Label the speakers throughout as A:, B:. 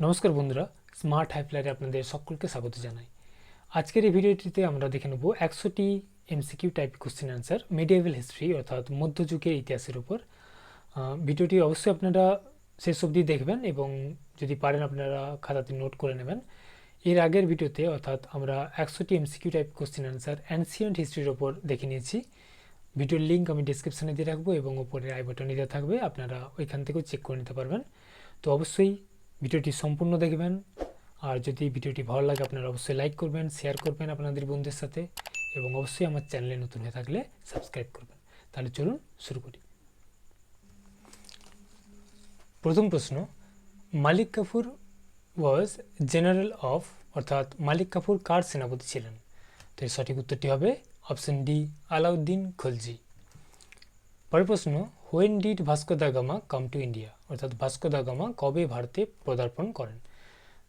A: নমস্কার বন্ধুরা, স্মার্ট হাইফ্লাইরে আপনাদের সকলকে স্বাগত জানাই। আজকের এই ভিডিওটিতে আমরা দেখে নেব 100টি MCQ type question answer medieval history অর্থাৎ মধ্যযুগের ইতিহাসের উপর। ভিডিওটি অবশ্যই আপনারা শেষ অবধি দেখবেন এবং যদি পারেন আপনারা খাতাতে নোট করে নেবেন। এর আগের ভিডিওতে অর্থাৎ আমরা 100টি MCQ type question answer ancient হিস্ট্রির ওপর দেখে নিয়েছি। ভিডিওর লিঙ্ক আমি ডিসক্রিপশানে দিয়ে রাখবো এবং ওপরে আই বাটনে দেওয়া থাকবে, আপনারা ওইখান থেকেও চেক করে নিতে পারবেন। তো অবশ্যই ভিডিওটি সম্পূর্ণ দেখবেন, আর যদি ভিডিওটি ভালো লাগে আপনারা অবশ্যই লাইক করবেন, শেয়ার করবেন আপনাদের বন্ধুদের সাথে এবং অবশ্যই আমার চ্যানেলে নতুন হয়ে থাকলে সাবস্ক্রাইব করবেন। তাহলে চলুন শুরু করি। প্রথম প্রশ্ন, মালিক কাফুর ওয়াজ জেনারেল অফ, অর্থাৎ মালিক কাফুর কার সেনাপতি ছিলেন? তো এর সঠিক উত্তরটি হবে অপশন ডি, আলাউদ্দিন খলজি। পরের প্রশ্ন, when did Vasco da Gama come to India, অর্থাৎ ভাস্কো দা গামা কবে ভারতে পদার্পণ করেন?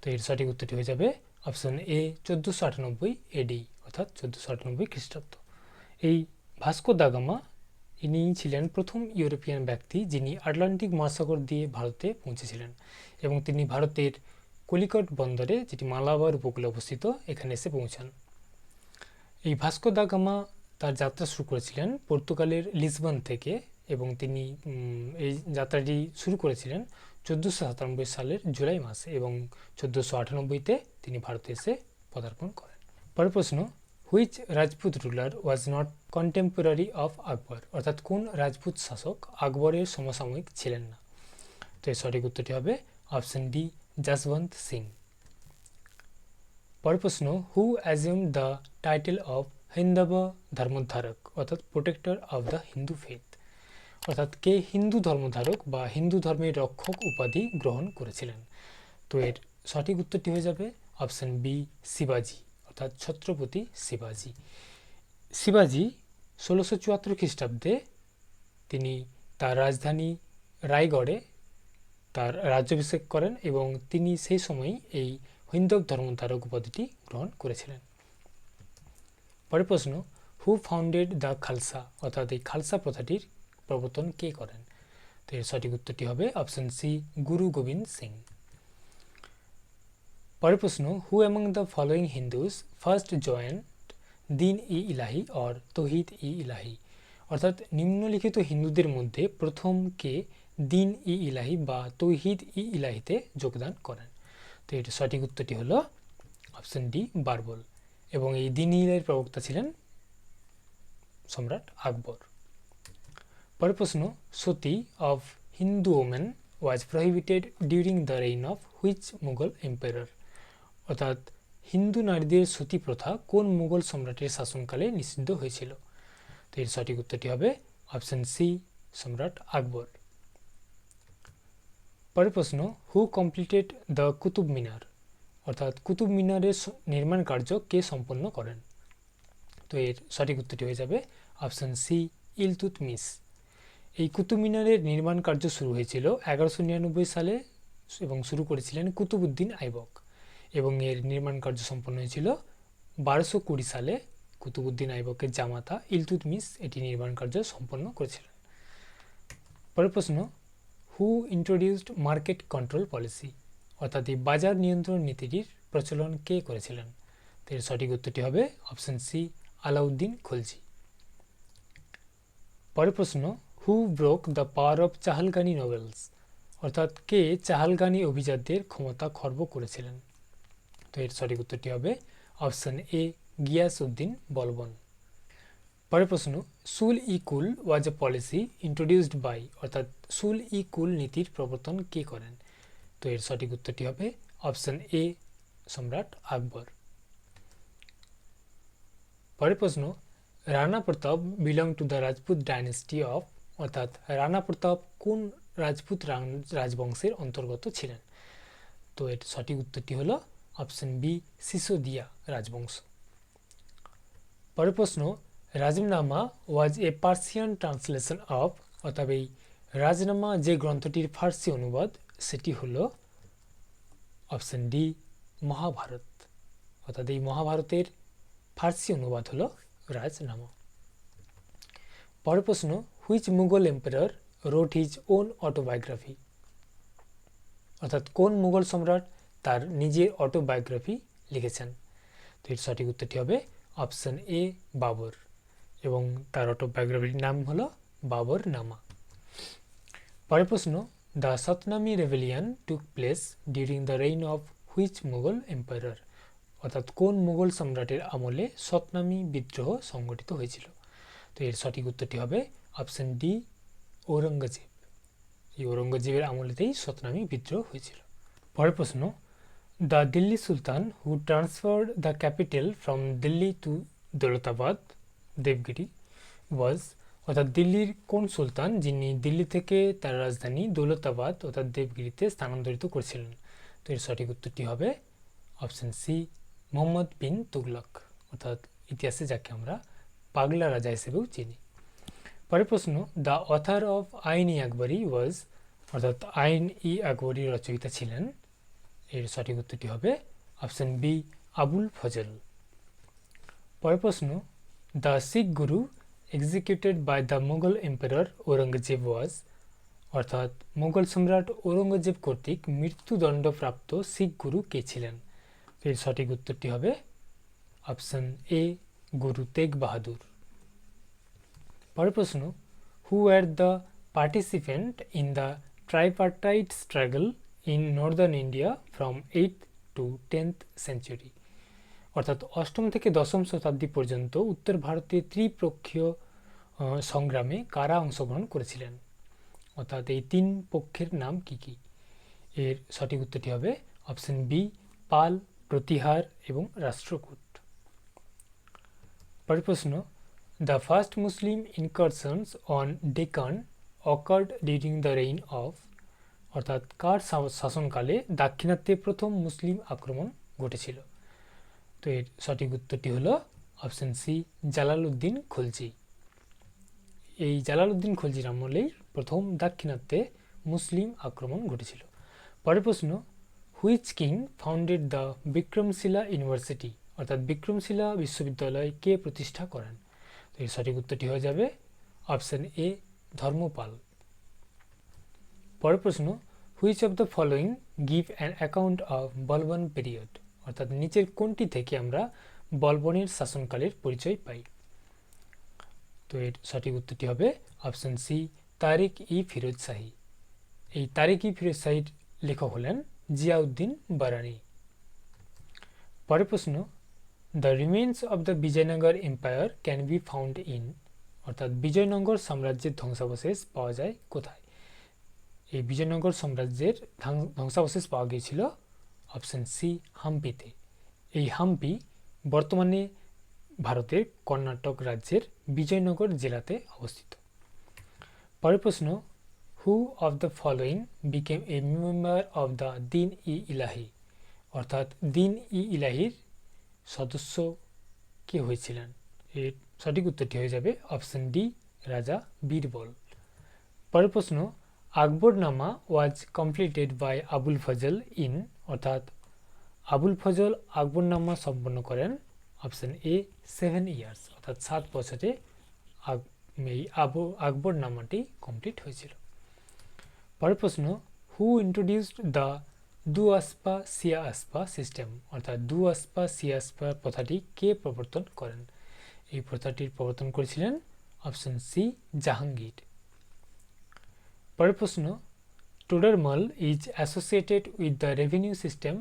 A: তো এর সঠিক উত্তরটি হয়ে যাবে অপশন এ, 1498 এডি, অর্থাৎ 1498 খ্রিস্টাব্দ। এই ভাস্কো দা গামা ইনি ছিলেন প্রথম ইউরোপিয়ান ব্যক্তি যিনি আটলান্টিক মহাসাগর দিয়ে ভারতে পৌঁছেছিলেন এবং তিনি ভারতের কলিকট বন্দরে, যেটি মালাবার উপকূলে অবস্থিত, এখানে এসে পৌঁছান। এই ভাস্কো দা গামা তার যাত্রা শুরু করেছিলেন পর্তুগালের লিসবন থেকে এবং তিনি এই যাত্রাটি শুরু করেছিলেন 1497 সালের জুলাই মাসে এবং 1498-তে তিনি ভারতে এসে পদার্পণ করেন। পরের প্রশ্ন, which Rajput ruler was not contemporary of Akbar, অর্থাৎ কোন রাজপুত শাসক আকবরের সমসাময়িক ছিলেন না? তো এর সঠিক উত্তরটি হবে অপশন ডি, যশবন্ত সিং। পরের প্রশ্ন, হু অ্যাজিউম দ্য টাইটেল অফ হিন্দব ধর্মোদ্ধারক, অর্থাৎ protector of the Hindu faith, অর্থাৎ কে হিন্দু ধর্মধারক বা হিন্দু ধর্মের রক্ষক উপাধি গ্রহণ করেছিলেন? তো এর সঠিক উত্তরটি হয়ে যাবে অপশন বি, শিবাজি, অর্থাৎ ছত্রপতি শিবাজি। শিবাজি 1674 খ্রিস্টাব্দে তিনি তার রাজধানী রায়গড়ে তার রাজ্যাভিষেক করেন এবং তিনি সেই সময় এই হিন্দব ধর্মধারক উপাধিটি গ্রহণ করেছিলেন। পরের প্রশ্ন, হু ফাউন্ডেড দ্য খালসা, অর্থাৎ এই খালসা প্রথাটির প্রবর্তন কে করেন? তো এর সঠিক উত্তরটি হবে অপশন সি, গুরু গোবিন্দ সিং। পরের প্রশ্ন, who among the following Hindus first joint দিন ই ইলাহি অর তৌহিদ ই ইলাহি, অর্থাৎ নিম্নলিখিত হিন্দুদের মধ্যে প্রথম কে দিন ই ইলাহি বা তৌহিদ ই ইলাহিতে যোগদান করেন? তো এর সঠিক উত্তরটি হলো অপশন ডি, বারবল, এবং এই দিন ই ইলাহির প্রবক্তা ছিলেন সম্রাট আকবর। পরের প্রশ্ন, sati of Hindu women was prohibited during the reign of which Mughal empire, অর্থাৎ হিন্দু নারীদের সতী প্রথা কোন মুঘল সম্রাটের শাসনকালে নিষিদ্ধ হয়েছিল? তো এর সঠিক উত্তরটি হবে অপশন সি, সম্রাট আকবর। পরের প্রশ্ন, who completed the Qutub Minar, অর্থাৎ কুতুব মিনারের নির্মাণ কার্য কে সম্পন্ন করেন? তো এর সঠিক উত্তরটি হয়ে যাবে অপশন সি, ইলতুৎমিশ। এই কুতুব মিনারের নির্মাণ কার্য শুরু হয়েছিল 1199 সালে এবং শুরু করেছিলেন কুতুবউদ্দিন আইবক এবং এর নির্মাণ কার্য সম্পন্ন হয়েছিল 1220 সালে। কুতুবউদ্দিন আইবকের জামাতা ইলতুৎমিশ এটি নির্মাণ কার্য সম্পন্ন করেছিলেন। পরের প্রশ্ন, হু ইন্ট্রোডিউসড মার্কেট কন্ট্রোল পলিসি, অর্থাৎ এই বাজার নিয়ন্ত্রণ নীতিটির প্রচলন কে করেছিলেন? তো এর সঠিক উত্তরটি হবে অপশন সি, আলাউদ্দিন খলজি। পরের প্রশ্ন, who broke the power of Chahalgani nobles, অর্থাৎ কে চাহালগানি অভিজাতদের ক্ষমতা খর্ব করেছিলেন? তো এর সঠিক উত্তরটি হবে অপশন এ, গিয়াসউদ্দিন বলবন। পরের প্রশ্ন, সুল ই কুল ওয়াজ এ পলিসি ইন্ট্রোডিউসড বাই, অর্থাৎ সুল ই কুল নীতির প্রবর্তন কে করেন? তো এর সঠিক উত্তরটি হবে অপশন এ, সম্রাট আকবর। পরের প্রশ্ন, Rana Pratap belong to the Rajput dynasty of, অর্থাৎ রানা প্রতাপ কোন রাজপুত রাজবংশের অন্তর্গত ছিলেন? তো এর সঠিক উত্তরটি হলো অপশন বি, সিসোদিয়া রাজবংশ। পরের প্রশ্ন, রাজনামা ওয়াজ এ পার্সিয়ান ট্রান্সলেশন অফ, অর্থাৎ এই রাজনামা যে গ্রন্থটির ফার্সি অনুবাদ সেটি হলো অপশন ডি, মহাভারত, অর্থাৎ এই মহাভারতের ফার্সি অনুবাদ হলো রাজনামা। পরের প্রশ্ন, which Mughal empire wrote his own autobiography, অর্থাৎ কোন মুঘল সম্রাট তার নিজের অটোবায়োগ্রাফি লিখেছেন। তো এর সঠিক উত্তরটি হবে অপশন এ বাবর, এবং তার অটোবায়োগ্রাফির নাম হলো বাবর নামা। পরের প্রশ্ন, the Satnami rebellion took place during the reign of which Mughal empire, অর্থাৎ কোন মুঘল সম্রাটের আমলে সতনামি বিদ্রোহ সংগঠিত হয়েছিল। তো এর সঠিক উত্তরটি হবে অপশন ডি ঔরঙ্গজেব। এই ঔরঙ্গজেবের আমলেতেই সতনামি বিদ্রোহ হয়েছিল। পরের প্রশ্ন, the Delhi sultan who transferred the capital from Delhi to Daulatabad Devagiri was, অর্থাৎ দিল্লির কোন সুলতান যিনি দিল্লি থেকে তার রাজধানী দৌলতাবাদ অর্থাৎ দেবগিরিতে স্থানান্তরিত করেছিলেন। তো এর সঠিক উত্তরটি হবে অপশন সি মোহাম্মদ বিন তুগলক, অর্থাৎ ইতিহাসে যাকে আমরা পাগলা রাজা হিসেবেও চিনি। পরের প্রশ্ন, দ্য অথার অফ আইন ই আকবরী ওয়াজ, অর্থাৎ আইন ই আকবরী রচয়িতা ছিলেন। এর সঠিক উত্তরটি হবে অপশন বি আবুল ফজল। পরের প্রশ্ন, the Sikh guru executed by the Mughal empire Aurangzeb was, অর্থাৎ মুঘল সম্রাট ঔরঙ্গজেব কর্তৃক মৃত্যুদণ্ডপ্রাপ্ত শিখ গুরু কে ছিলেন। এর সঠিক উত্তরটি হবে অপশন এ গুরু তেগ বাহাদুর। পরের প্রশ্ন, who are the participant in the tripartite struggle in northern India from 8th to 10th century, অর্থাৎ অষ্টম থেকে দশম শতাব্দী পর্যন্ত উত্তর ভারতের ত্রিপক্ষীয় সংগ্রামে কারা অংশগ্রহণ করেছিলেন, অর্থাৎ এই তিন পক্ষের নাম কি কি। এর সঠিক উত্তরটি হবে অপশন বি পাল, প্রতিহার এবং রাষ্ট্রকূট। পরের প্রশ্ন, the first Muslim incursions on Deccan occurred during the reign of, অর্থাৎ কার শাসনকালে দাক্ষিণাত্যে প্রথম মুসলিম আক্রমণ ঘটেছিল। তো এর সঠিক উত্তরটি হলো অপশন সি জালালউদ্দিন খলজি। এই জালালউদ্দিন খলজির আমলেই প্রথম দাক্ষিণাত্যে মুসলিম আক্রমণ ঘটেছিল। পরের প্রশ্ন, which king founded the Vikramshila university, অর্থাৎ বিক্রমশিলা বিশ্ববিদ্যালয় কে প্রতিষ্ঠা করেন। তো এর সঠিক উত্তরটি হয়ে যাবে অপশন এ ধর্মপাল। পরের প্রশ্ন, which of the following give an account of Balban period, অর্থাৎ নিচের কোনটি থেকে আমরা বলবনের শাসনকালের পরিচয় পাই। তো এর সঠিক উত্তরটি হবে অপশন সি তারিক ই ফিরোজ শাহী। এই তারিক ই ফিরোজ শাহীর লেখক হলেন জিয়াউদ্দিন বারানি। পরের প্রশ্ন, the remains of the Bijoynagar empire can be found in, অর্থাৎ বিজয়নগর সাম্রাজ্যের ধ্বংসাবশেষ পাওয়া যায় কোথায়। এই বিজয়নগর সাম্রাজ্যের ধ্বংসাবশেষ পাওয়া গিয়েছিল অপশন সি হাম্পিতে। এই হাম্পি বর্তমানে ভারতের কর্ণাটক রাজ্যের বিজয়নগর জেলাতে অবস্থিত। পরের প্রশ্ন, হু of the following became a member of the দিন ই ইলাহি, অর্থাৎ দিন ই ইলাহির সদস্য কে হয়েছিলেন। এর সঠিক উত্তরটি হয়ে যাবে অপশন ডি রাজা বীরবল। পরের প্রশ্ন, Akbarnama was completed by Abul Fazl in, অর্থাৎ আবুল ফজল আকবরনামা সম্পন্ন করেন অপশন এ 7 years, অর্থাৎ 7 বছরে এই আকবরনামাটি কমপ্লিট হয়েছিল। পরের প্রশ্ন, হু ইন্ট্রোডিউসড দ্য দু আসপা সিয়া আসপা সিস্টেম, অর্থাৎ দু আসপা সিয়া আসপা প্রথাটি কে প্রবর্তন করেন। এই প্রথাটির প্রবর্তন করেছিলেন অপশন সি জাহাঙ্গীর। পরের প্রশ্ন, Todar Mal is associated with the revenue system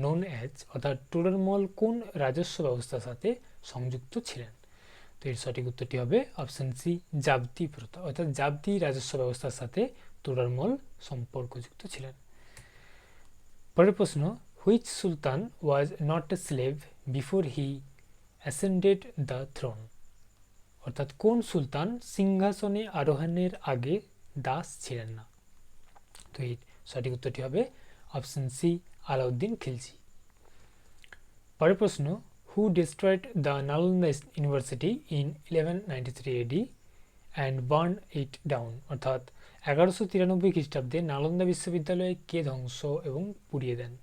A: known as, অর্থাৎ টোডরমল কোন রাজস্ব ব্যবস্থার সাথে সংযুক্ত ছিলেন। তো এর সঠিক উত্তরটি হবে অপশন সি জাবতি প্রথা, অর্থাৎ জাবতি রাজস্ব ব্যবস্থার সাথে টোডরমল সম্পর্কযুক্ত ছিলেন। পরের প্রশ্ন, which Sultan was not A slave before he অ্যাসেন্ডেড the thrown, অর্থাৎ কোন সুলতান সিংহাসনে আরোহণের আগে দাস ছিলেন না। তো এর সঠিক উত্তরটি হবে অপশন সি আলাউদ্দিন খিলজি। পরের প্রশ্ন, who destroyed the Nalanda university in 1193 AD and burn it down, অর্থাৎ 1193 খ্রিস্টাব্দে নালন্দা বিশ্ববিদ্যালয় কে ধ্বংস এবং পুড়িয়ে দেন।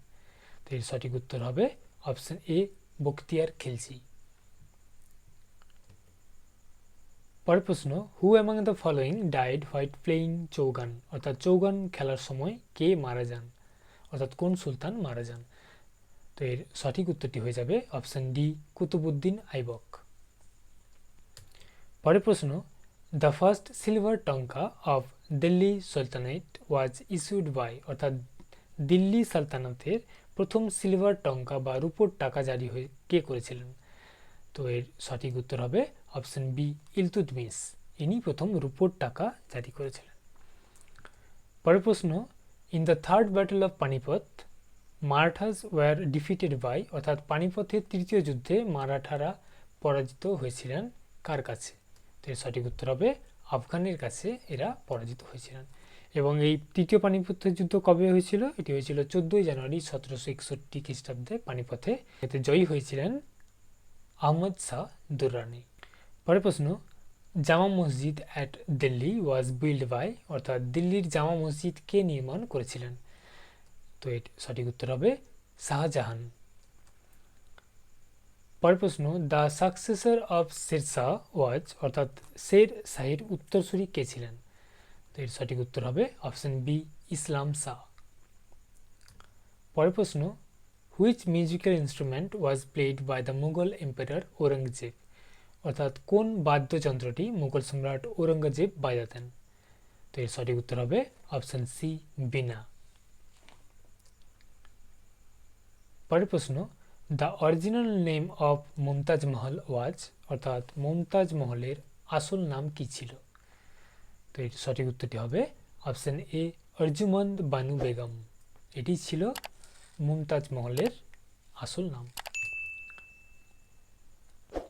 A: তো এর সঠিক উত্তর হবে অপশন এ বখতিয়ার খিলজি। পরের প্রশ্ন, who among the following died while playing chaugan, অর্থাৎ চৌগান খেলার সময় কে মারা যান, অর্থাৎ কোন সুলতান মারা যান। তো এর সঠিক উত্তরটি হয়ে যাবে অপশন ডি, কুতুবুদ্দিন আইবক। পরের প্রশ্ন, the first silver tanka of Delhi sultanate was issued by, অর্থাৎ দিল্লি সালতানাতের প্রথম সিলভার টঙ্কা বা রূপোর টাকা জারি হয়ে কে করেছিলেন। তো এর সঠিক উত্তর হবে অপশন বি, ইলতুৎমিশ। ইনি প্রথম রূপোর টাকা জারি করেছিলেন। পরের প্রশ্ন, in the third battle of Panipat Marathas were defeated by, অর্থাৎ পানিপথের তৃতীয় যুদ্ধে মারাঠারা পরাজিত হয়েছিলেন কার কাছে। তো এর সঠিক উত্তর হবে আফগানের কাছে এরা পরাজিত হয়েছিলেন। এবং এই তৃতীয় পানিপথের যুদ্ধ কবে হয়েছিল? এটি হয়েছিল 14ই জানুয়ারি 1761 খ্রিস্টাব্দে পানিপথে। এতে জয়ী হয়েছিলেন আহমদ শাহ দুররানি। পরের প্রশ্ন, Jama Masjid at Delhi was build by, অর্থাৎ দিল্লির জামা মসজিদ কে নির্মাণ করেছিলেন। তো এর সঠিক উত্তর হবে শাহজাহান। পরের প্রশ্ন, দ্য সাকসেসর অফ শেরশাহ ওয়াজ, অর্থাৎ শের শাহের উত্তরসূরি কে ছিলেন। তো এর সঠিক উত্তর হবে অপশন বি, ইসলাম শাহ। পরের প্রশ্ন, which musical instrument was played by the Mughal empire Aurangzeb, অর্থাৎ কোন বাদ্যযন্ত্রটি মুঘল সম্রাট ঔরঙ্গজেব বাজাতেন। তো এর সঠিক উত্তর হবে অপশন সি, বীণা। পরের প্রশ্ন, the original name of Mumtaz মহল ওয়াজ, অর্থাৎ মুমতাজ মহলের আসল নাম কি ছিল। তো এর সঠিক উত্তরটি হবে অপশন এ, অর্জুমন্দ বানু বেগম। এটি ছিল মুমতাজ মহলের আসল নাম।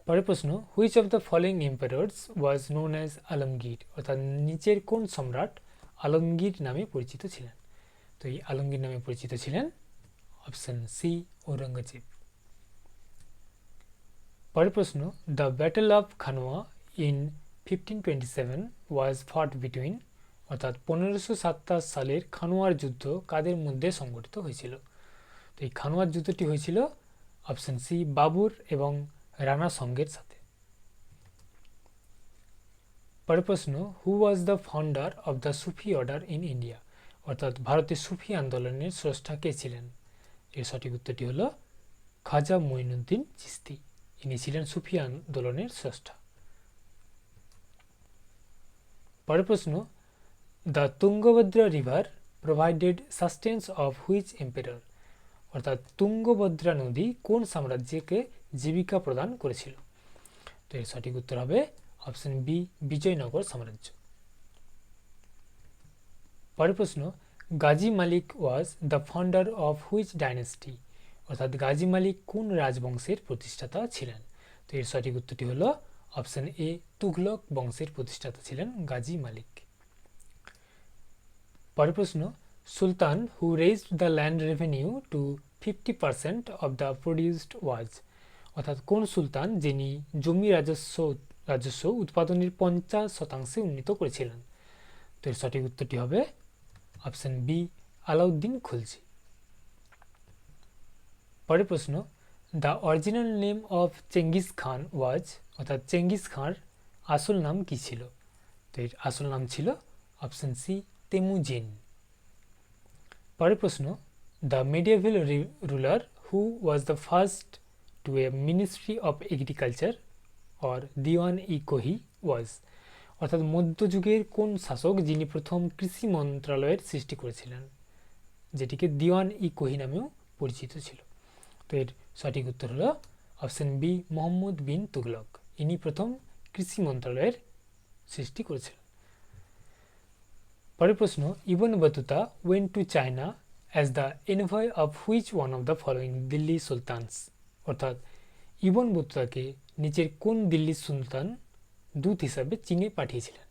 A: পরের প্রশ্ন, which of the following empires was known as Alamgir, অর্থাৎ নিচের কোন সম্রাট আলমগীর নামে পরিচিত ছিলেন। তো এই আলমগীর নামে পরিচিত ছিলেন অপশন সি, ঔরঙ্গজেব। পরের প্রশ্ন, the battle of Khanwa in 1527 was fought between, অর্থাৎ 1527 সালের খানোয়ার যুদ্ধ কাদের মধ্যে সংঘটিত হয়েছিল। তো এই খানোয়ার যুদ্ধটি হয়েছিল অপশন সি, বাবর এবং রানা সঙ্গের সাথে। পরের প্রশ্ন, who was the founder of the Sufi order in India, অর্থাৎ ভারতের সুফি আন্দোলনের স্রষ্টা কে ছিলেন। এর সঠিক উত্তরটি হল খাজা মঈনুদ্দিন চিশতি। ইনি ছিলেন সুফি আন্দোলনের স্রষ্টা। পরের প্রশ্ন, the Tungabhadra river provided sustains of which empire, অর্থাৎ তুঙ্গভদ্রা নদী কোন সাম্রাজ্যকে জীবিকা প্রদান করেছিল। তো এর সঠিক উত্তর হবে অপশন বি, বিজয়নগর সাম্রাজ্য। পরের প্রশ্ন, Ghazi Malik was the founder of which dynasty, অর্থাৎ গাজী মালিক কোন রাজবংশের প্রতিষ্ঠাতা ছিলেন। তো এর সঠিক উত্তরটি হল অপশন এ, তুঘলক বংশের প্রতিষ্ঠাতা ছিলেন গাজী মালিক। পরের প্রশ্ন, sultan who raised the land revenue to 50% of the produced was, অর্থাৎ কোন সুলতান যিনি জমি রাজস্ব উৎপাদনের 50% উন্নীত করেছিলেন। তো এর সঠিক উত্তরটি হবে অপশন বি, আলাউদ্দিন খুলজি। পরের প্রশ্ন, the original name of Genghis Khan was, অর্থাৎ চেঙ্গিস খাঁর আসল নাম কি ছিল। তো এর আসল নাম ছিল অপশন সি, তেমুজিন। পরের প্রশ্ন, the medieval ruler who was the first to a ministry of agriculture or Diwan i Kohi was, অর্থাৎ মধ্যযুগের কোন শাসক যিনি প্রথম কৃষি মন্ত্রণালয়ের সৃষ্টি করেছিলেন, যেটিকে দিওয়ান ই কোহি নামেও পরিচিত ছিল। তো এর সঠিক উত্তর হলো অপশন বি, মোহাম্মদ বিন তুগলক। ইনি প্রথম কৃষি মন্ত্রণালয়ের সৃষ্টি করেছিলেন। পরের প্রশ্ন, Ibn Battuta went to China as the envoy of which one of the following Delhi sultans, অর্থাৎ ইবন বতুতাকে নিচের কোন দিল্লি সুলতান দূত হিসাবে চীনে পাঠিয়েছিলেন।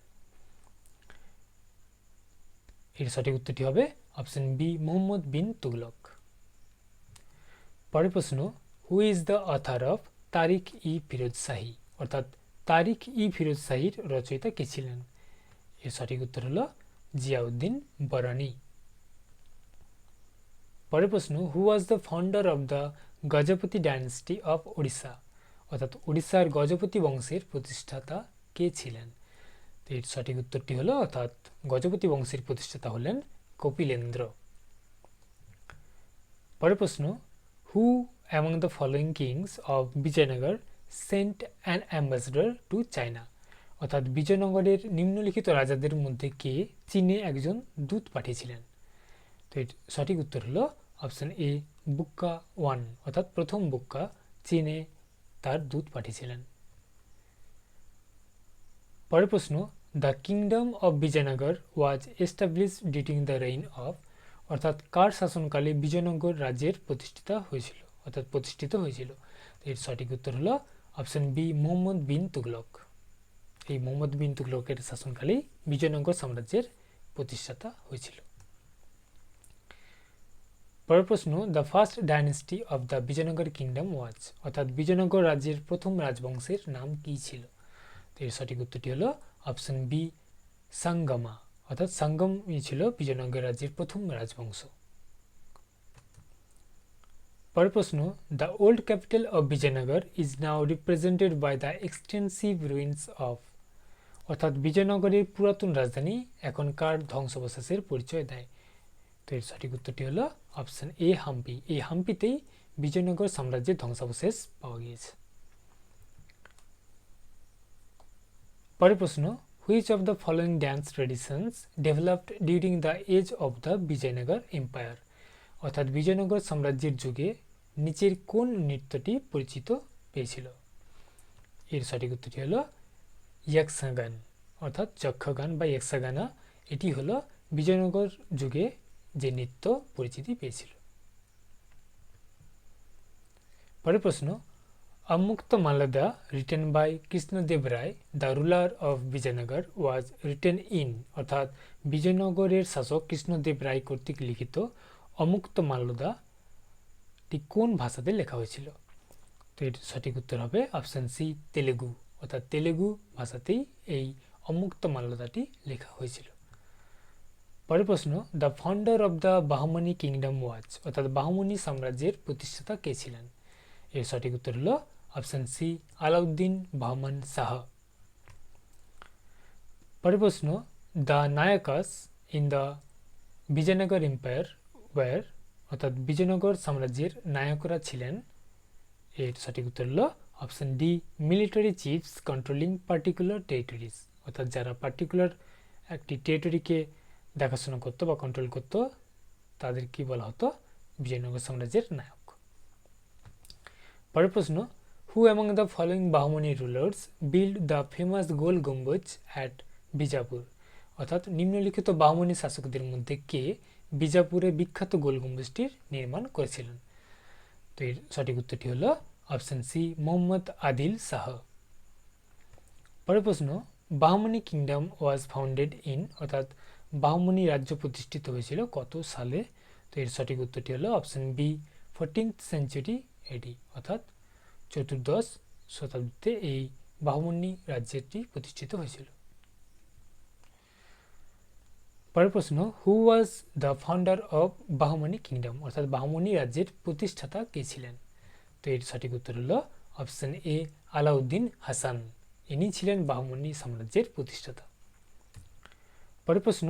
A: এর সঠিক উত্তরটি হবে অপশন বি, মোহাম্মদ বিন তুগলক। পরের প্রশ্ন, who is the author of তারিখ ই ফিরোজ শাহী, অর্থাৎ তারিখ ই ফিরোজ শাহীর রচয়িতা কে ছিলেন। এর সঠিক উত্তর হলো জিয়াউদ্দিন বরানি। পরের প্রশ্ন, who was the founder of the Gajapati dynasty of Odisha, অর্থাৎ উড়িষ্যার গজপতি বংশের প্রতিষ্ঠাতা কে ছিলেন। তো এর সঠিক উত্তরটি হলো, অর্থাৎ গজপতি বংশের প্রতিষ্ঠাতা হলেন কপিলেন্দ্র। পরের প্রশ্ন, who among the following kings of Vijayanagar sent an ambassador to China, অর্থাৎ বিজয়নগরের নিম্নলিখিত রাজাদের মধ্যে কে চীনে একজন দূত পাঠিয়েছিলেন? তো এর সঠিক উত্তর হলো অপশন এ, বুক্কা ওয়ান, অর্থাৎ প্রথম বুক্কা চীনে তার দূত পাঠিয়েছিলেন। পরের প্রশ্ন, the kingdom of Bijoynagar was establish during the reign of, অর্থাৎ কার শাসনকালে বিজয়নগর রাজ্যের প্রতিষ্ঠিত হয়েছিল? এর সঠিক উত্তর হলো অপশন বি, মোহাম্মদ বিন তুগলক। এই মোহাম্মদ বিন তুগলকের শাসনকালেই বিজয়নগর সাম্রাজ্যের প্রতিষ্ঠাতা হয়েছিল। পরের প্রশ্ন, the first dynasty of the Vijayanagara kingdom was, অর্থাৎ বিজয়নগর রাজ্যের প্রথম রাজবংশের নাম কি ছিল? এর সঠিক উত্তরটি হলো অপশন বি, সাঙ্গামা, অর্থাৎ সাঙ্গমই ছিল বিজয়নগর রাজ্যের প্রথম রাজবংশ। পরের প্রশ্ন, the old capital of Vijayanagar is now represented by the extensive ruins of, অর্থাৎ বিজয়নগরের পুরাতন রাজধানী এখন কার ধ্বংসাবশেষের পরিচয় দেয়? তো এর সঠিক উত্তরটি হলো অপশন এ, হাম্পি। এই হাম্পিতেই বিজয়নগর সাম্রাজ্যের ধ্বংসাবশেষ পাওয়া গিয়েছে। পরের প্রশ্ন, which of the following dance traditions developed during the age of the Bijoynagar empire, অর্থাৎ বিজয়নগর সাম্রাজ্যের যুগে নিচের কোন নৃত্যটি পরিচিত পেয়েছিল? এর সঠিক উত্তরটি হলো ইয়াক্সাগান, অর্থাৎ যক্ষগান বা ইয়াক্সাগানা। এটি হলো বিজয়নগর যুগে যে নৃত্য পরিচিতি পেয়েছিল। পরের প্রশ্ন, Amuktamalyada written by Krishnadeva Raya the ruler of Bijoynagar was written in, অর্থাৎ বিজয়নগরের শাসক কৃষ্ণদেব রায় কর্তৃক লিখিত অমুক্ত মাল্যদাটি কোন ভাষাতে লেখা হয়েছিল? তো এর সঠিক উত্তর হবে অপশন সি, তেলেগু, অর্থাৎ তেলেগু ভাষাতেই এই অমুক্ত মাল্যদাটি লেখা হয়েছিল। পরের প্রশ্ন, the founder of the Bahmani kingdom was, অর্থাৎ বাহমনি সাম্রাজ্যের প্রতিষ্ঠাতা কে ছিলেন? এর সঠিক উত্তর হলো অপশন সি, আলাউদ্দিন বাহমান শাহ। পরের প্রশ্ন, the Nayakas in the Bijoynagar empire were, অর্থাৎ বিজয়নগর সাম্রাজ্যের নায়করা ছিলেন? এর সঠিক উত্তর হলো option D, military chiefs controlling particular territories, অর্থাৎ যারা পার্টিকুলার একটি টেরিটরিকে দেখাশোনা করতো বা কন্ট্রোল করতো তাদের কি বলা হতো? বিজয়নগর সাম্রাজ্যের নায়ক। পরের প্রশ্ন, who among the following Bahmani rulers build the famous Gol Gumbaz at Bijapur, অর্থাৎ নিম্নলিখিত বাহমনি শাসকদের মধ্যে কে বিজাপুরে বিখ্যাত গোল গম্বুজটির নির্মাণ করেছিলেন? তো এর সঠিক উত্তরটি হলো অপশন সি, মোহাম্মদ আদিল শাহ। পরের প্রশ্ন, Bahmani kingdom was founded in, অর্থাৎ বাহমনি রাজ্য প্রতিষ্ঠিত হয়েছিল কত সালে? তো এর সঠিক উত্তরটি হলো অপশন বি, 14th সেঞ্চুরি এডি, অর্থাৎ চতুর্দশ শতাব্দীতে এই বাহমনি রাজ্যটি প্রতিষ্ঠিত হয়েছিল। পরের প্রশ্ন, who was the founder of Bahmani kingdom, অর্থাৎ বাহমনি রাজ্যের প্রতিষ্ঠাতা কে ছিলেন? তো এর সঠিক উত্তর হলো অপশন এ, আলাউদ্দিন হাসান। ইনি ছিলেন বাহমনি সাম্রাজ্যের প্রতিষ্ঠাতা। পরের প্রশ্ন,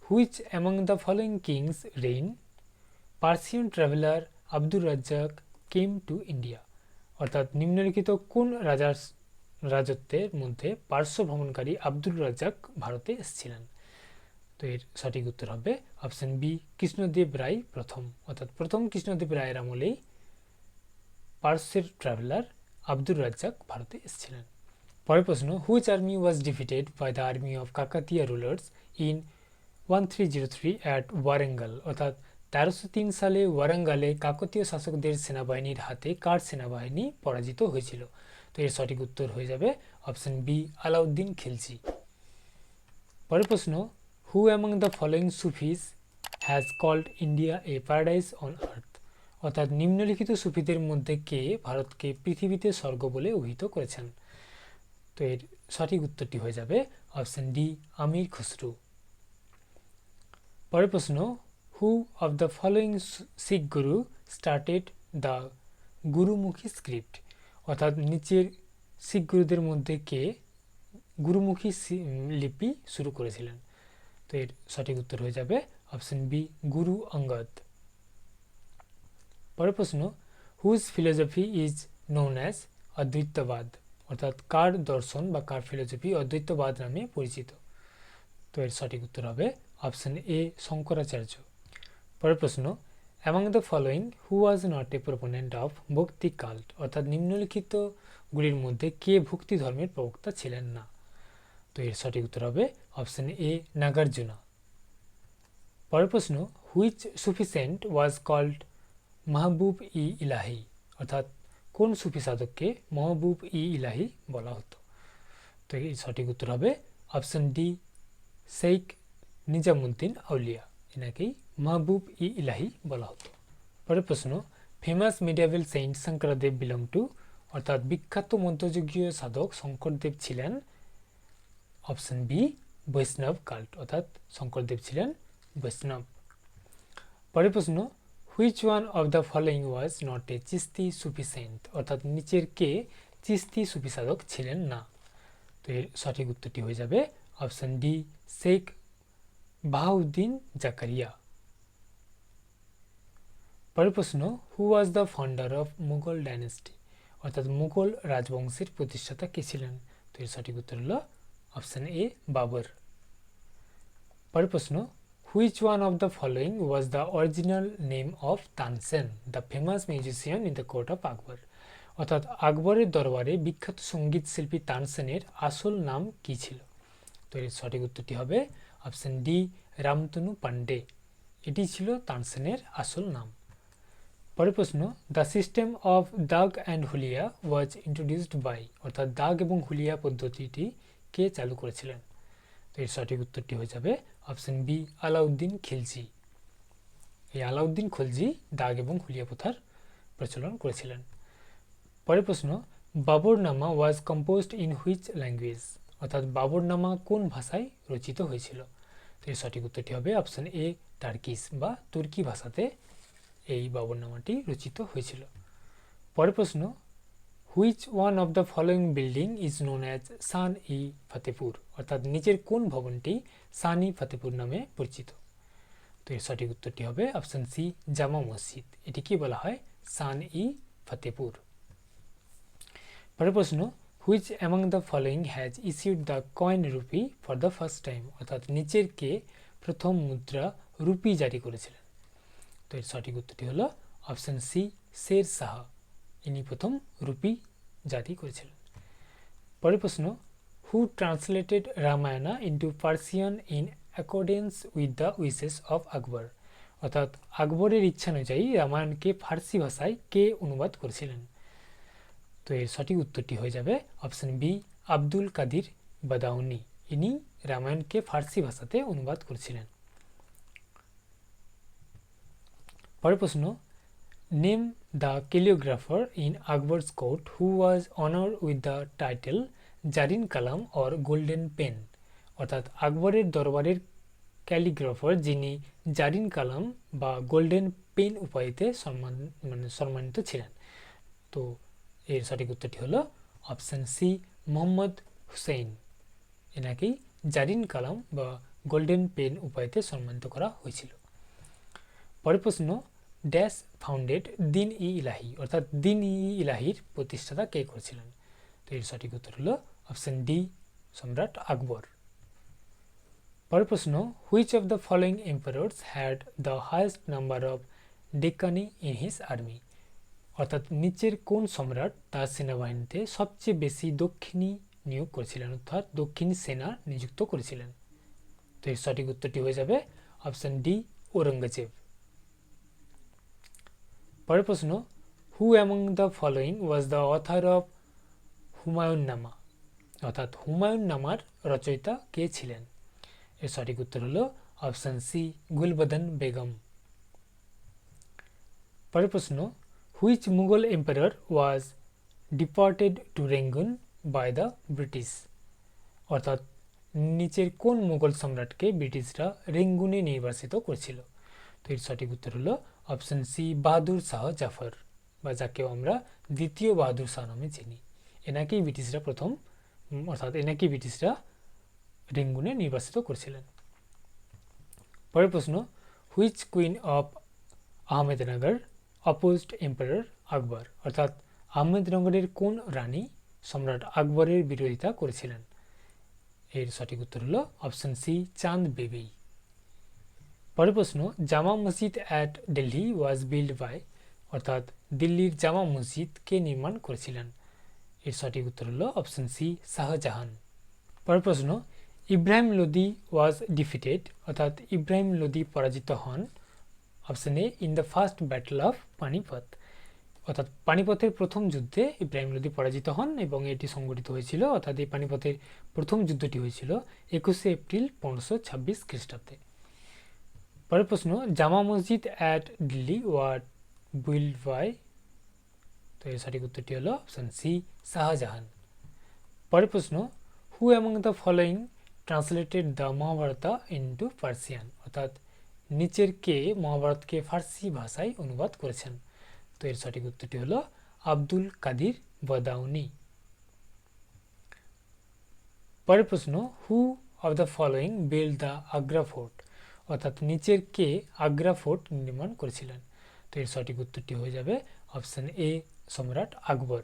A: which among the following kings reign Persian traveller Abdur Razzaq came to India, অর্থাৎ নিম্নলিখিত কোন রাজার রাজত্বের মধ্যে পার্শ্ব ভ্রমণকারী আব্দুর রাজ্জাক ভারতে এসেছিলেন? তো এর সঠিক উত্তর হবে অপশন বি, কৃষ্ণদেব রায় প্রথম, অর্থাৎ প্রথম কৃষ্ণদেব রায়ের আমলেই পার্সের ট্রাভেলার আব্দুর রাজ্জাক ভারতে এসেছিলেন। পরের প্রশ্ন, which army was defeated by the army of Kakatiya rulers in 1303 at Warangal, অর্থাৎ 1303 সালে ওয়ারাঙ্গালে কাকতীয় শাসকদের সেনাবাহিনীর হাতে কার সেনাবাহিনী পরাজিত হয়েছিল? তো এর সঠিক উত্তর হয়ে যাবে অপশন বি, আলাউদ্দিন খিলজি। পরের প্রশ্ন, who among the following Sufis has called India a paradise on earth, অর্থাৎ নিম্নলিখিত সুফিদের মধ্যে কে ভারতকে পৃথিবীতে স্বর্গ বলে অভিহিত করেছেন? তো এর সঠিক উত্তরটি হয়ে যাবে অপশন ডি, আমির খুসরু। পরের প্রশ্ন, হু of the following Sikh Guru started the Gurmukhi script, অর্থাৎ নিচের শিখ গুরুদের মধ্যে কে গুরুমুখী লিপি শুরু করেছিলেন? তো এর সঠিক উত্তর হয়ে যাবে অপশন বি, গুরু অঙ্গদ। পরের প্রশ্ন, whose philosophy is known as অদ্বৈতবাদ, অর্থাৎ কার দর্শন বা কার ফিলোসফি অদ্বৈতবাদ নামে পরিচিত। তো এর সঠিক উত্তর হবে অপশন এ, শঙ্করাচার্য। পরের প্রশ্ন, among the following who was not a proponent of Bhakti cult, অর্থাৎ নিম্নলিখিতগুলির মধ্যে কে ভক্তি ধর্মের প্রবক্তা ছিলেন না। তো এর সঠিক উত্তর হবে অপশন এ, নাগার্জুনা। পরের প্রশ্ন, which Sufi saint was called Mahbub ই ইলাহি, অর্থাৎ কোন সুফি সাধককে মাহবুব ই ইলাহি বলা হতো। তো এর সঠিক উত্তর হবে অপশন ডি, শেখ নিজামুদ্দিন আউলিয়া, এনাকেই মাহবুব ই ইলাহি বলা হতো। পরের প্রশ্ন, famous medieval saint Sankardev belong to, অর্থাৎ বিখ্যাত মধ্যযুগীয় সাধক শঙ্করদেব ছিলেন অপশন বি, বৈষ্ণব কাল্ট, অর্থাৎ শঙ্করদেব ছিলেন বৈষ্ণব। পরের প্রশ্ন, which one of the following was not a Chishti Sufi saint, অর্থাৎ নিচের কে চিস্তি সুফি সাধক ছিলেন না। তো এর সঠিক উত্তরটি হয়ে যাবে অপশন ডি, শেখ বাহাউদ্দিন জাকারিয়া। পরের প্রশ্ন, who was the founder of Mughal dynasty, অর্থাৎ মুঘল রাজবংশের প্রতিষ্ঠাতা কে ছিলেন। তো এর সঠিক উত্তর হলো অপশন এ, বাবর। পরের প্রশ্ন, which one of the following was the original name of Tansen, the famous musician in the court of Akbar, অর্থাৎ আকবরের দরবারে বিখ্যাত সঙ্গীত শিল্পী তানসেনের আসল নাম কি ছিল। তো এর সঠিক উত্তরটি হবে অপশন ডি, রামতনু পান্ডে, এটি ছিল তানসেনের আসল নাম। পরের প্রশ্ন, দ্য সিস্টেম অফ দাগ অ্যান্ড হুলিয়া ওয়াজ ইন্ট্রোডিউসড বাই, অর্থাৎ দাগ এবং হুলিয়া পদ্ধতিটি কে চালু করেছিলেন। তো এর সঠিক উত্তরটি হয়ে যাবে অপশন বি, আলাউদ্দিন খিলজি। এই আলাউদ্দিন খিলজি দাগ এবং হুলিয়া প্রথার প্রচলন করেছিলেন। পরের প্রশ্ন, Baburnama was composed in which language, অর্থাৎ বাবরনামা কোন ভাষায় রচিত হয়েছিল। তো এর সঠিক উত্তরটি হবে অপশন এ, টার্কিশ বা তুর্কি ভাষাতে এই বাবরনামাটি রচিত হয়েছিল। পরের প্রশ্ন, which one of the following building is known as Shan i Fatehpur, অর্থাৎ নিচের কোন ভবনটি শান ই ফতেপুর নামে পরিচিত। তো এর সঠিক উত্তরটি হবে অপশন সি, জামা মসজিদ, এটিকে বলা হয় শান ই ফতেপুর। পরের প্রশ্ন, which among the following has issued the coin rupee for the first time, অর্থাৎ নিচের কে প্রথম মুদ্রা রুপি জারি করেছিলেন। তো এর সঠিক উত্তরটি হলো অপশন সি, শের শাহ, ইনি প্রথম রুপি জারি করেছিলেন। পরের প্রশ্ন, who translated Ramayana into Persian in accordance with the wishes of Akbar, অর্থাৎ আকবরের ইচ্ছানুযায়ী রামায়ণকে ফার্সি ভাষায় কে অনুবাদ করেছিলেন। তো এর সঠিক উত্তরটি হয়ে যাবে অপশন বি, আব্দুল কাদির বাদাউনি, ইনি রামায়ণকে ফার্সি ভাষাতে অনুবাদ করেছিলেন। পরের প্রশ্ন, name the calligrapher in Akbar's court who was honoured with the title Zarrin Kalam or golden pen, অর্থাৎ আকবরের দরবারের ক্যালিগ্রাফার যিনি জারিন কালাম বা গোল্ডেন পেন উপাধিতে সম্মানিত ছিলেন। তো এর সঠিক উত্তরটি হলো অপশন সি, মোহাম্মদ হুসেইন, এনাকেই জারিন কালাম বা গোল্ডেন পেন উপাধিতে সম্মানিত করা হয়েছিল। পরের প্রশ্ন, ড্যাশ ফাউন্ডেড দিন ই ইলাহি, অর্থাৎ দিন ই ইলাহির প্রতিষ্ঠাতা কে করেছিলেন। তো এর সঠিক উত্তর হলো অপশন ডি, সম্রাট আকবর। পরের প্রশ্ন, which of the following emperors had the highest number of Deccani in his army, অর্থাৎ নিচের কোন সম্রাট তার সেনাবাহিনীতে সবচেয়ে বেশি দক্ষিণী নিয়োগ করেছিলেন, অর্থাৎ দক্ষিণী সেনা নিযুক্ত করেছিলেন। তো এর সঠিক উত্তরটি হয়ে যাবে অপশন ডি, ঔরঙ্গজেব। পরের প্রশ্ন, who among the following was the author of Humayun নামা, অর্থাৎ হুমায়ুন নামার রচয়িতা কে ছিলেন। এর সঠিক উত্তর হলো অপশন সি, গুলবদন বেগম। পরের প্রশ্ন, which Mughal emperor was deported to Rangoon by the British, অর্থাৎ নিচের কোন মুঘল সম্রাটকে ব্রিটিশরা রেঙ্গুনে নির্বাসিত করেছিল। তো এর সঠিক উত্তর হলো অপশন সি, বাহাদুর শাহ জাফর, বা যাকেও আমরা দ্বিতীয় বাহাদুর শাহ নামে চিনি, এনাকেই ব্রিটিশরা রেঙ্গুনে নির্বাসিত করেছিলেন। পরের প্রশ্ন, which queen of Ahmednagar opposed emperor Akbar, অর্থাৎ আহমেদনগরের কোন রানী সম্রাট আকবরের বিরোধিতা করেছিলেন? এর সঠিক উত্তর হলো অপশন সি, চাঁদ বেবি। পরের প্রশ্ন, Jama Masjid at Delhi was build by, অর্থাৎ দিল্লির জামা মসজিদ কে নির্মাণ করেছিলেন? এর সঠিক উত্তর হলো অপশন সি, শাহজাহান। পরের প্রশ্ন, ইব্রাহিম লোদি ওয়াজ ডিফিটেড, অর্থাৎ ইব্রাহিম লোদি পরাজিত হন option A in the first battle of Panipat, অর্থাৎ পানিপথের প্রথম যুদ্ধে ইব্রাহিম লোদি পরাজিত হন এবং এটি সংঘটিত হয়েছিল, অর্থাৎ এই পানিপথের প্রথম যুদ্ধটি হয়েছিল 21শে এপ্রিল 1526 খ্রিস্টাব্দে। পরের প্রশ্ন, Jama Masjid at Delhi was build by, তো এর সঠিক উত্তরটি হলো অপশন সি, শাহজাহান। পরের প্রশ্ন, who among the following translated the Mahabharata into Persian, অর্থাৎ নিচের কে মহাভারতকে ফার্সি ভাষায় অনুবাদ করেছেন? তো এর সঠিক উত্তরটি হলো আব্দুল কাদির বদাউনি। পরের প্রশ্ন, হু of the following build the Agra fort, অর্থাৎ নিচের কে আগ্রা ফোর্ট নির্মাণ করেছিলেন? তো এর সঠিক উত্তরটি হয়ে যাবে অপশন এ, সম্রাট আকবর।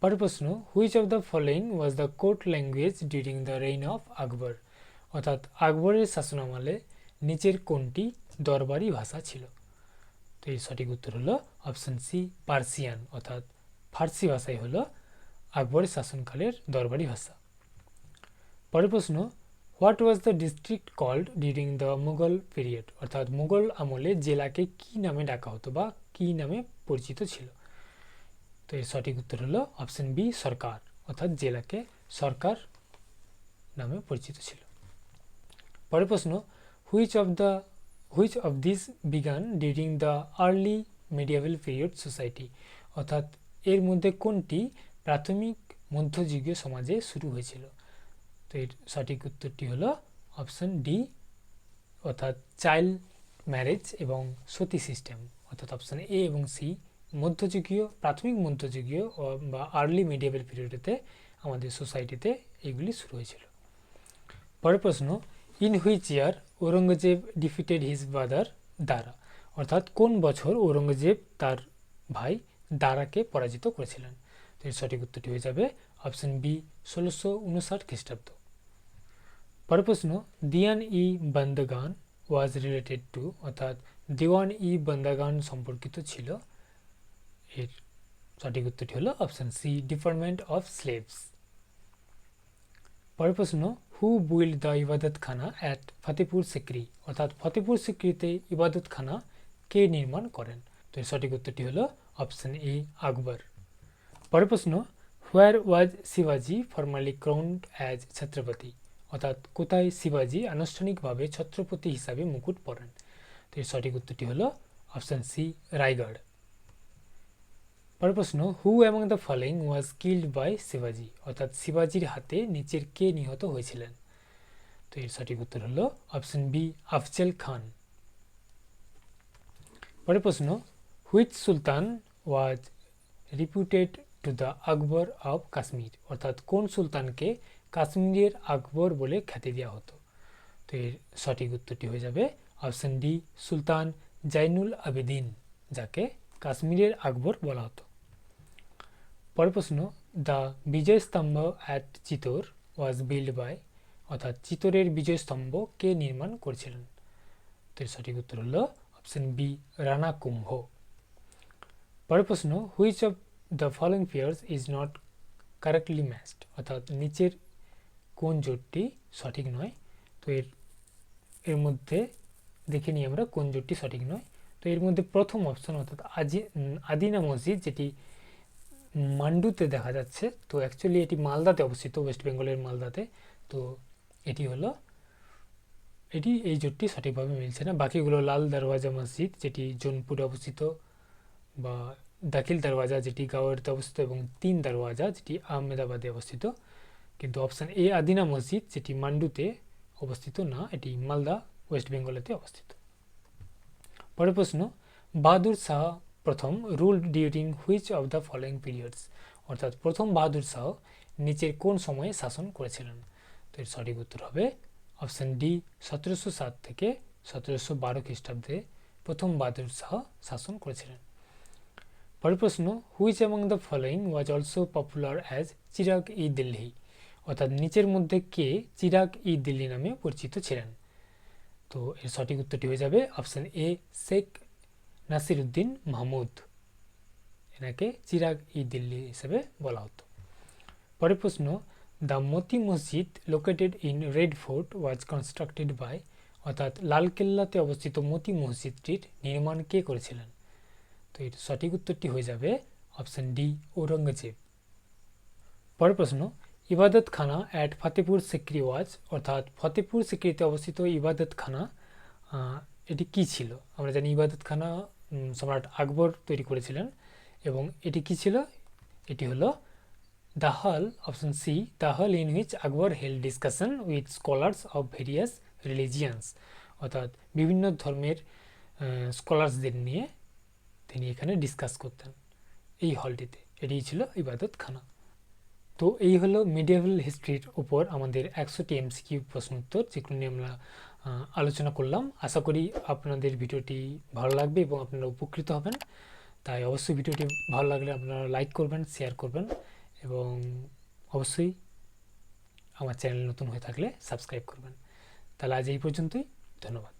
A: পরের প্রশ্ন, which of the following was the court language during the reign of Akbar, অর্থাৎ আকবরের শাসনামলে নিচের কোনটি দরবারি ভাষা ছিল? তো এর সঠিক উত্তর হলো অপশন সি, পার্সিয়ান, অর্থাৎ ফার্সি ভাষাই হলো আকবরের শাসনকালের দরবারি ভাষা। পরের প্রশ্ন, what was the district called during the Mughal period, অর্থাৎ মুঘল আমলে জেলাকে কি নামে ডাকা হতো বা কি নামে পরিচিত ছিল? তো এর সঠিক উত্তর হলো অপশন বি, সরকার, অর্থাৎ জেলাকে সরকার নামে পরিচিত ছিল। পরের প্রশ্ন, which of this began during the early medieval period society, অর্থাৎ এর মধ্যে কোনটি প্রাথমিক মধ্যযুগীয় সমাজে শুরু হয়েছিল? তো এর সঠিক উত্তরটি হলো অপশন ডি, অর্থাৎ চাইল্ড ম্যারেজ এবং সতী সিস্টেম, অর্থাৎ অপশন এ এবং সি মধ্যযুগীয়, প্রাথমিক মধ্যযুগীয় বা আর্লি মিডিয়েভাল পিরিয়ডেতে আমাদের সোসাইটিতে এগুলি শুরু হয়েছিল। পরের প্রশ্ন, in which year Aurangzeb defeated his brother দারা, অর্থাৎ কোন বছর ঔরঙ্গজেব তার ভাই দারাকে পরাজিত করেছিলেন? তো এর সঠিক উত্তরটি হয়ে যাবে অপশন বি, 1659 খ্রিস্টাব্দ। পরের প্রশ্ন, দিওয়ান ই বন্দগান ওয়াজ রিলেটেড টু, অর্থাৎ দিওয়ান ই বন্দগান সম্পর্কিত ছিল? এর সঠিক উত্তরটি হলো option C, department of slaves. পরের প্রশ্ন, who build the Ibadat Khana at Fatehpur Sikri, অর্থাৎ ফতেপুর সিক্রিতে ইবাদতখানা কে নির্মাণ করেন? তো এর সঠিক উত্তরটি হলো অপশন এ, আকবর। পরের প্রশ্ন, হোয়ার ওয়াজ শিবাজি ফর্মালি ক্রাউন্ড অ্যাজ ছত্রপতি, অর্থাৎ কোথায় শিবাজি আনুষ্ঠানিকভাবে ছত্রপতি হিসাবে মুকুট পরেন? তো এর সঠিক উত্তরটি হলো অপশন সি, রায়গড়। পরের প্রশ্ন, who among the following was killed by শিবাজি, অর্থাৎ শিবাজির হাতে নিচের কে নিহত হয়েছিলেন? তো এর সঠিক উত্তর হলো অপশন বি, আফজল খান। পরের প্রশ্ন, which Sultan was reputed to the Akbar of Kashmir, অর্থাৎ কোন সুলতানকে কাশ্মীরের আকবর বলে খ্যাতি দেওয়া হতো? তো এর সঠিক উত্তরটি হয়ে যাবে অপশন ডি, সুলতান জাইনুল আবেদিন, যাকে কাশ্মীরের আকবর বলা হতো। পরের প্রশ্ন, the Vijay Stambh at Chittor was build by, অর্থাৎ চিতোরের বিজয় স্তম্ভ কে নির্মাণ করেছিলেন? তো এর সঠিক উত্তর হলো অপশন বি, রানা কুম্ভ। পরের প্রশ্ন, which of the following pairs is not correctly matched, অর্থাৎ নিচের কোন জোটটি সঠিক নয়? তো এর মধ্যে দেখে নিই আমরা কোন জোটটি সঠিক নয়। তো এর মধ্যে প্রথম অপশন, অর্থাৎ আদিনা মসজিদ, যেটি মান্ডুতে দেখা যাচ্ছে, তো অ্যাকচুয়ালি এটি মালদাতে অবস্থিত, ওয়েস্ট বেঙ্গলের মালদাতে। তো এই জোটটি সঠিকভাবে মিলছে না। বাকিগুলো লাল দরওয়াজা মসজিদ, যেটি জোনপুরে অবস্থিত, বা দাখিল দরওয়াজা, যেটি গাওয়ারতে অবস্থিত, এবং 3 দরওয়াজা, যেটি আহমেদাবাদে অবস্থিত। কিন্তু অপশান এ আদিনা মসজিদ, যেটি মান্ডুতে অবস্থিত না, এটি মালদা, ওয়েস্ট বেঙ্গলেতে অবস্থিত। পরের প্রশ্ন, বাহাদুর শাহ প্রথম ruled during which of the following periods, অর্থাৎ প্রথম বাহাদুর শাহ নিচের কোন সময়ে শাসন করেছিলেন? তো এর সঠিক উত্তর হবে অপশান ডি, 1707 থেকে 1712 খ্রিস্টাব্দে প্রথম বাহাদুর শাহ শাসন করেছিলেন। পরের প্রশ্ন, which among the following was also popular as Chirag i Delhi, অর্থাৎ নিচের মধ্যে কে চিরাগ ই দিল্লি নামে পরিচিত ছিলেন? তো এর সঠিক উত্তরটি হয়ে যাবে অপশন এ, শেখ নাসিরুদ্দিন মাহমুদ। এনাকে চিরাগ ই দিল্লি হিসেবে বলা হতো। পরের প্রশ্ন, the Moti Masjid located in Red Fort was constructed by, অর্থাৎ লালকেল্লাতে অবস্থিত মতি মসজিদটির নির্মাণ কে করেছিলেন? তো এর সঠিক উত্তরটি হয়ে যাবে অপশন ডি, ঔরঙ্গজেব। পরের প্রশ্ন, ইবাদত খানা অ্যাট ফতেপুর সিক্রি ওয়াজ, অর্থাৎ ফতেপুর সিক্রিতে অবস্থিত ইবাদত খানা এটি কি ছিল? আমরা জানি ইবাদত খানা সম্রাট আকবর তৈরি করেছিলেন, এবং এটি কি ছিল? এটি হলো the hall, option C, the hall in which Akbar held discussion with scholars of various religions, অর্থাৎ বিভিন্ন ধর্মের স্কলার্সদের নিয়ে তিনি এখানে ডিসকাস করতেন এই হলটিতে। এটি ছিল ইবাদত খানা। তো এই হলো মিডিয়েভাল হিস্ট্রির উপর আমাদের 100টি এমসিকিউ প্রশ্ন উত্তর, যেগুলো নিয়ে আমরা আলোচনা করলাম। আশা করি আপনাদের ভিডিওটি ভালো লাগবে এবং আপনারা উপকৃত হবেন। তাই অবশ্যই ভিডিওটি ভালো লাগলে আপনারা লাইক করবেন, শেয়ার করবেন, এবং অবশ্যই আমার চ্যানেল নতুন হয়ে থাকলে সাবস্ক্রাইব করবেন। তাহলে আজ এই পর্যন্তই, ধন্যবাদ।